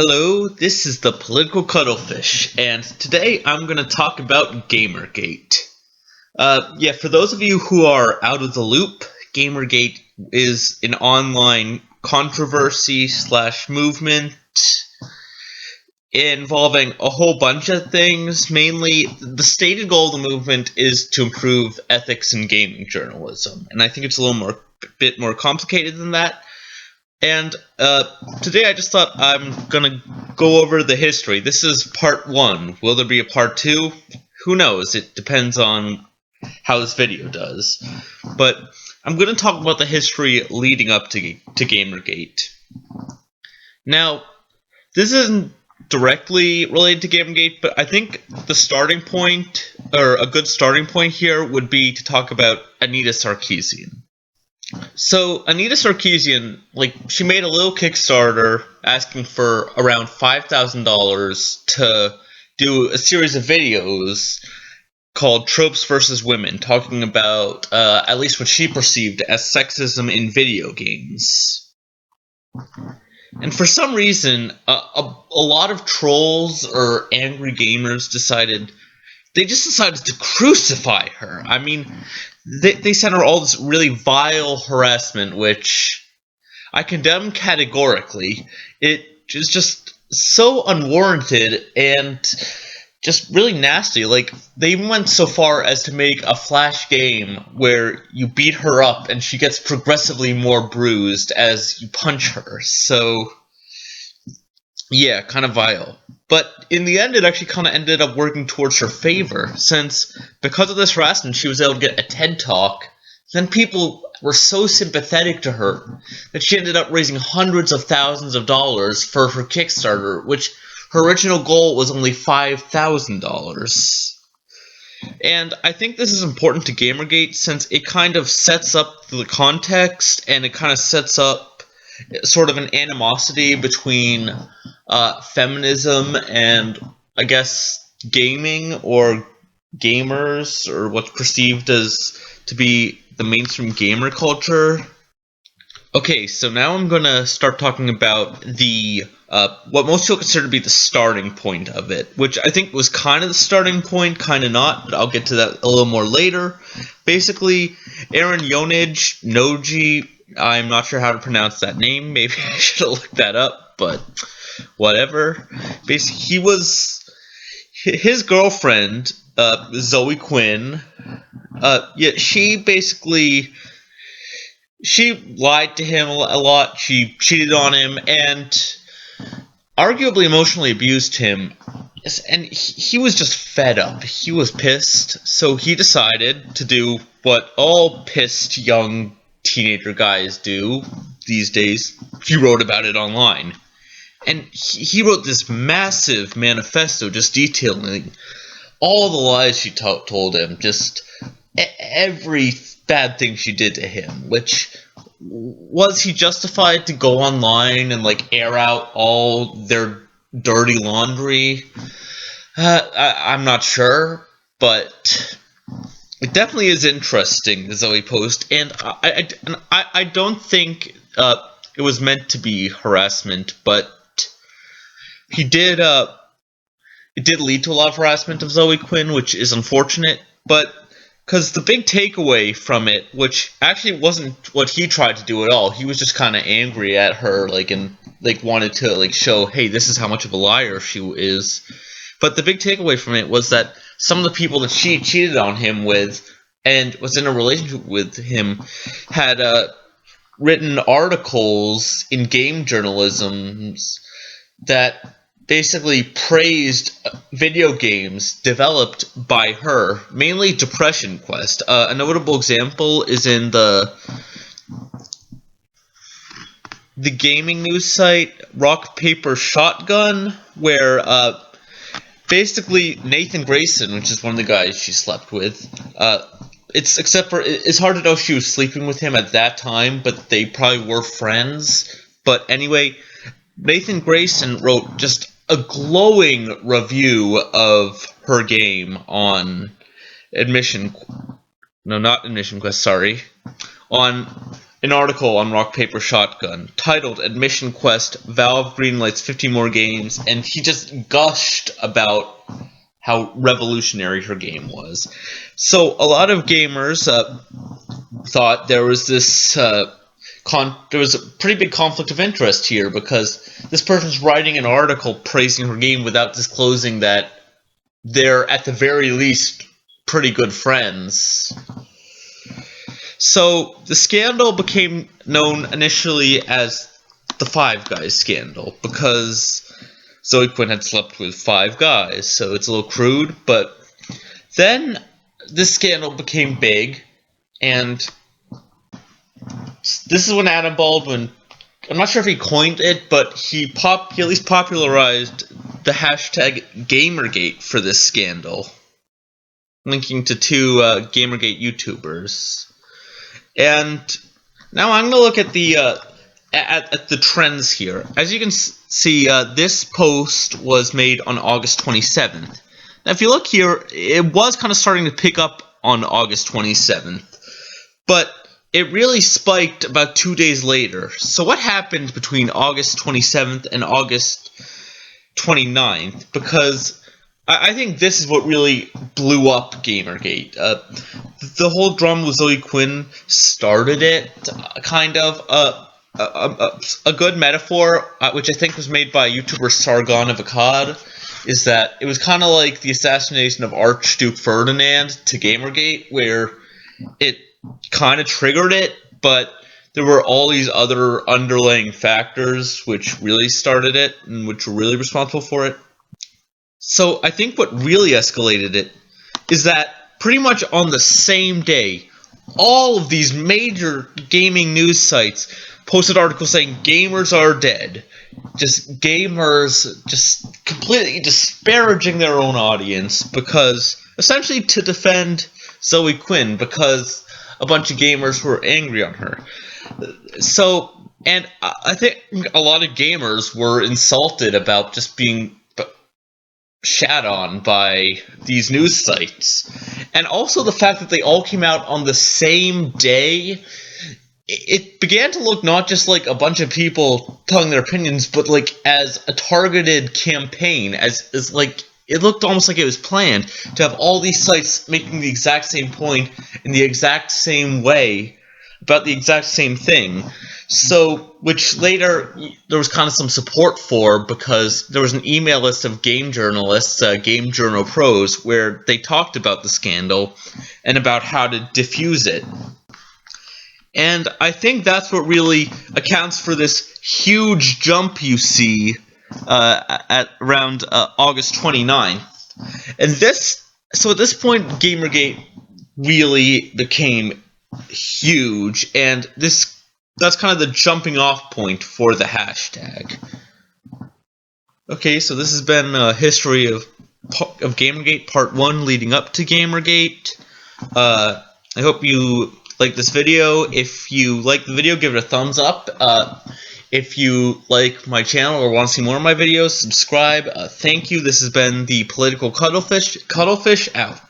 Hello, this is the political Cuttlefish, and today I'm going to talk about Gamergate. For those of you who are out of the loop, Gamergate is an online controversy / movement involving a whole bunch of things. Mainly, the stated goal of the movement is to improve ethics in gaming journalism, and I think it's a bit more complicated than that. And today I just thought I'm gonna go over the history. This is part 1. Will there be a part 2? Who knows? It depends on how this video does. But I'm gonna talk about the history leading up to Gamergate. Now, this isn't directly related to Gamergate, but I think the starting point, or a good starting point here, would be to talk about Anita Sarkeesian. So, Anita Sarkeesian, she made a little Kickstarter asking for around $5,000 to do a series of videos called Tropes vs. Women, talking about at least what she perceived as sexism in video games. And for some reason, a lot of trolls or angry gamers decided to crucify her. I mean, they sent her all this really vile harassment, which I condemn categorically. It is just so unwarranted and just really nasty. They even went so far as to make a flash game where you beat her up and she gets progressively more bruised as you punch her. So, yeah, kind of vile. But in the end, it actually kind of ended up working towards her favor, since because of this harassment, she was able to get a TED Talk. Then people were so sympathetic to her that she ended up raising hundreds of thousands of dollars for her Kickstarter, which her original goal was only $5,000. And I think this is important to Gamergate, since it kind of sets up the context, and it kind of sets up sort of an animosity between feminism and, I guess, gaming or gamers, or what's perceived as to be the mainstream gamer culture. Okay, so now I'm going to start talking about the what most people consider to be the starting point of it, which I think was kind of the starting point, kind of not, but I'll get to that a little more later. Basically, Aaron Noji, I'm not sure how to pronounce that name. Maybe I should have looked that up, but whatever. Basically, his girlfriend, Zoe Quinn. She lied to him a lot. She cheated on him and arguably emotionally abused him. And he was just fed up. He was pissed, so he decided to do what all pissed young teenager guys do these days. He wrote about it online. And he wrote this massive manifesto just detailing all the lies she told him, just every bad thing she did to him. Which, was he justified to go online and air out all their dirty laundry? I'm not sure, but it definitely is interesting, the Zoe post, and I don't think it was meant to be harassment, but it did lead to a lot of harassment of Zoe Quinn, which is unfortunate, but because the big takeaway from it, which actually wasn't what he tried to do at all, he was just kind of angry at her, and wanted to show, hey, this is how much of a liar she is. But the big takeaway from it was that some of the people that she cheated on him with and was in a relationship with him had written articles in game journalism that basically praised video games developed by her, mainly Depression Quest. A notable example is in the gaming news site Rock Paper Shotgun, where basically Nathan Grayson, which is one of the guys she slept with, it's hard to know if she was sleeping with him at that time, but they probably were friends. But anyway, Nathan Grayson wrote just a glowing review of her game on on an article on Rock Paper Shotgun titled Admission Quest, Valve greenlights 50 more games, and he just gushed about how revolutionary her game was. So a lot of gamers thought there was this there was a pretty big conflict of interest here, because this person's writing an article praising her game without disclosing that they're at the very least pretty good friends. So the scandal became known initially as the Five Guys scandal, because Zoe Quinn had slept with 5 guys, so it's a little crude. But then this scandal became big, and this is when Adam Baldwin, I'm not sure if he coined it, but he at least popularized the hashtag Gamergate for this scandal, linking to 2 Gamergate YouTubers. And now I'm going to look at the trends here. As you can see, this post was made on August 27th. Now, if you look here, it was kind of starting to pick up on August 27th, but it really spiked about 2 days later. So what happened between August 27th and August 29th? Because I think this is what really blew up Gamergate. The whole drama with Zoe Quinn started it, kind of. A good metaphor, which I think was made by YouTuber Sargon of Akkad, is that it was kind of like the assassination of Archduke Ferdinand to Gamergate, where it kind of triggered it, but there were all these other underlying factors which really started it and which were really responsible for it. So I think what really escalated it is that pretty much on the same day, all of these major gaming news sites posted articles saying gamers are dead. Just gamers just completely disparaging their own audience, because essentially to defend Zoe Quinn, because a bunch of gamers were angry on her. So, and I think a lot of gamers were insulted about just being shat on by these news sites. And also the fact that they all came out on the same day, it began to look not just like a bunch of people telling their opinions, but like as a targeted campaign, as like it looked almost like it was planned to have all these sites making the exact same point in the exact same way about the exact same thing. So, which later there was kind of some support for, because there was an email list of game journalists, Game Journal Pros, where they talked about the scandal and about how to diffuse it. And I think that's what really accounts for this huge jump you see at around August 29th. And so at this point, Gamergate really became huge, and that's kind of the jumping off point for the hashtag. Okay, so this has been a history of Gamergate Part 1 leading up to Gamergate. I hope you like this video. If you like the video, give it a thumbs up. If you like my channel or want to see more of my videos, subscribe. Thank you. This has been the Political Cuttlefish. Cuttlefish out.